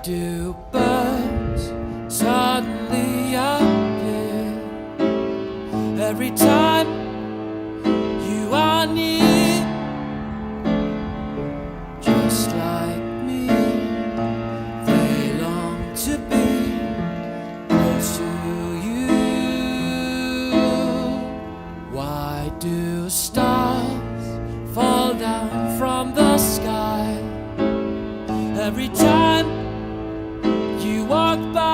Do birds suddenly appear every time you are near? Just like me, they long to be close to you. Why do stars fall down from the sky every time you walk by?